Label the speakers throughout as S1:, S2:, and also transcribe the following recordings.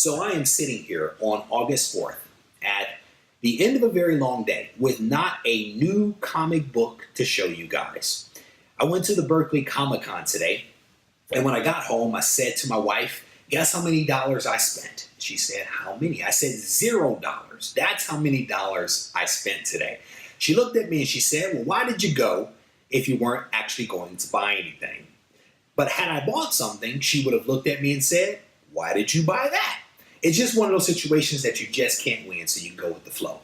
S1: So I am sitting here on August 4th at the end of a very long day with not a new comic book to show you guys. I went to the Berkeley Comic-Con today, and when I got home, I said to my wife, guess how many dollars I spent? She said, how many? I said, $0. That's how many dollars I spent today. She looked at me and she said, well, why did you go if you weren't actually going to buy anything? But had I bought something, she would have looked at me and said, why did you buy that? It's just one of those situations that you just can't win, so you go with the flow.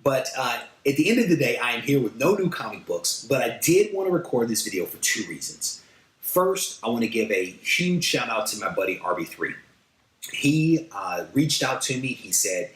S1: But at the end of the day, I am here with no new comic books, but I did want to record this video for two reasons. First, I want to give a huge shout out to my buddy Harvey III. He reached out to me. He said,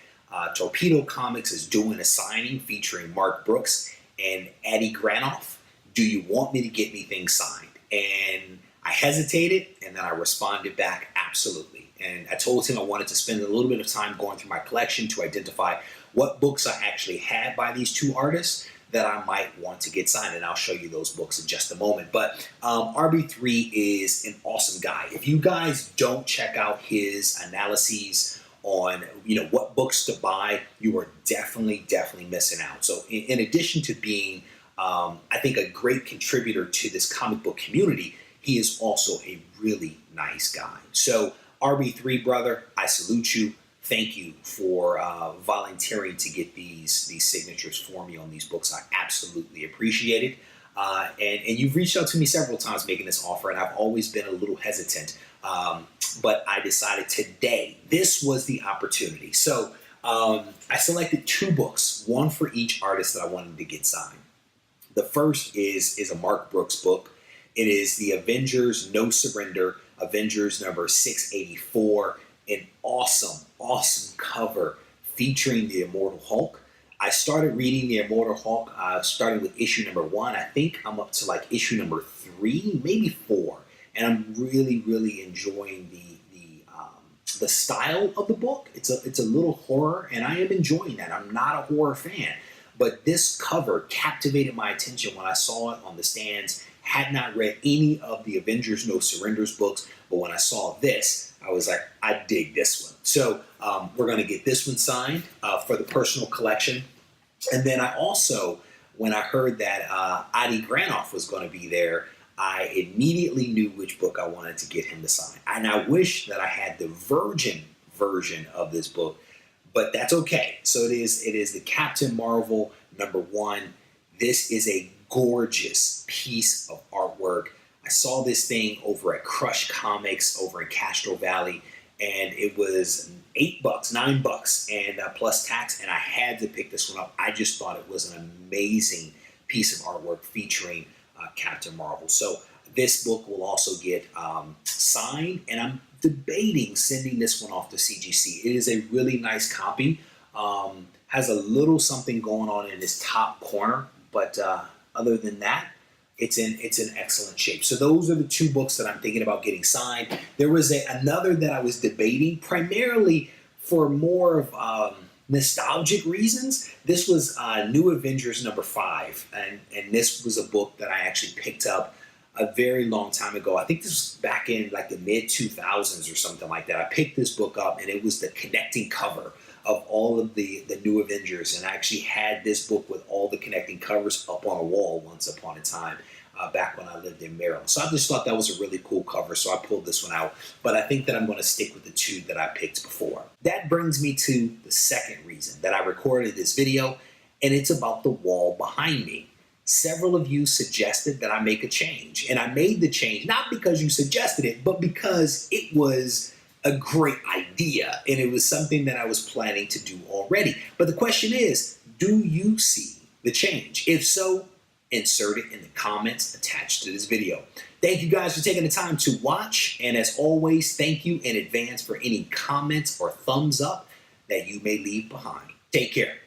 S1: Torpedo Comics is doing a signing featuring Mark Brooks and Eddie Granov. Do you want me to get anything signed? And I hesitated, and then I responded back, absolutely. And I told him I wanted to spend a little bit of time going through my collection to identify what books I actually had by these two artists that I might want to get signed. And I'll show you those books in just a moment. But RB3 is an awesome guy. If you guys don't check out his analyses on what books to buy, you are definitely missing out. So in addition to being, I think, a great contributor to this comic book community, he is also a really nice guy. So RB3, brother, I salute you. Thank you for volunteering to get these signatures for me on these books. I absolutely appreciate it. And you've reached out to me several times making this offer, and I've always been a little hesitant. But I decided today, this was the opportunity. So I selected two books, one for each artist that I wanted to get signed. The first is a Mark Brooks book. It is the Avengers No Surrender, Avengers number 684, an awesome cover featuring the Immortal Hulk. I started reading the Immortal Hulk starting with issue number 1. I think I'm up to like issue number 3, maybe 4. And I'm really enjoying the style of the book. It's a little horror, and I am enjoying that. I'm not a horror fan, but this cover captivated my attention when I saw it on the stands. Had not read any of the Avengers No Surrenders books, but when I saw this, I was like, I dig this one. So we're going to get this one signed for the personal collection. And then I also, when I heard that Eddie Granov was going to be there, I immediately knew which book I wanted to get him to sign. And I wish that I had the Virgin version of this book, but that's okay. So it is the Captain Marvel #1. This is a gorgeous piece of artwork. I saw this thing over at Crush Comics over in Castro Valley, and it was $8, $9, and plus tax, and I had to pick this one up. I just thought it was an amazing piece of artwork featuring Captain Marvel. So this book will also get signed, and I'm debating sending this one off to CGC. It is a really nice copy. Has a little something going on in this top corner, but other than that, it's in excellent shape. So those are the two books that I'm thinking about getting signed. There was another that I was debating, primarily for more of nostalgic reasons. This was New Avengers #5, and this was a book that I actually picked up a very long time ago. I think this was back in like the mid-2000s or something like that. I picked this book up, and it was the connecting cover of all of the New Avengers, and I actually had this book with all the connecting covers up on a wall once upon a time back when I lived in Maryland. So I just thought that was a really cool cover, so I pulled this one out. But I think that I'm going to stick with the two that I picked before. That brings me to the second reason that I recorded this video, and it's about the wall behind me. Several of you suggested that I make a change, and I made the change not because you suggested it, but because it was a great idea, and it was something that I was planning to do already. But the question is, do you see the change? If so, insert it in the comments attached to this video. Thank you guys for taking the time to watch, and as always, thank you in advance for any comments or thumbs up that you may leave behind. Take care.